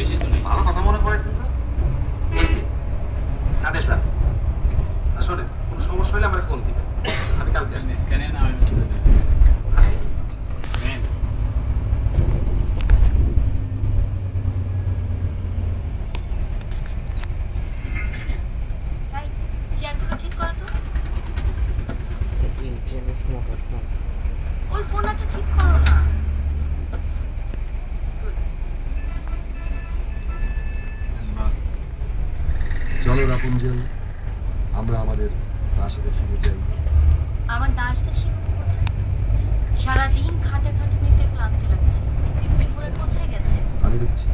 বেশি তো নেই। ভালো কথা মনে করেছেন তো। এই যে সাদে স্যার, আসলে কোনো সমস্যা হলে আমার ফোন দিবেন, আমি কালকে আসছি। স্ক্যানে না আমি বলতে চাই। আসি। নেন। ভাই চেয়ারগুলো ঠিক করো তো। ওই কোণাটা ঠিক করো না। চলো রাপুঞ্জেল, আমরা আমাদের প্রাসাদে ফিরে যাই। আমার দাস দাসী কোথায়? সারাদিন খাটাখাটুনিতে ক্লান্ত লাগছে। ওরা কোথায় গেছে? আমি দেখছি।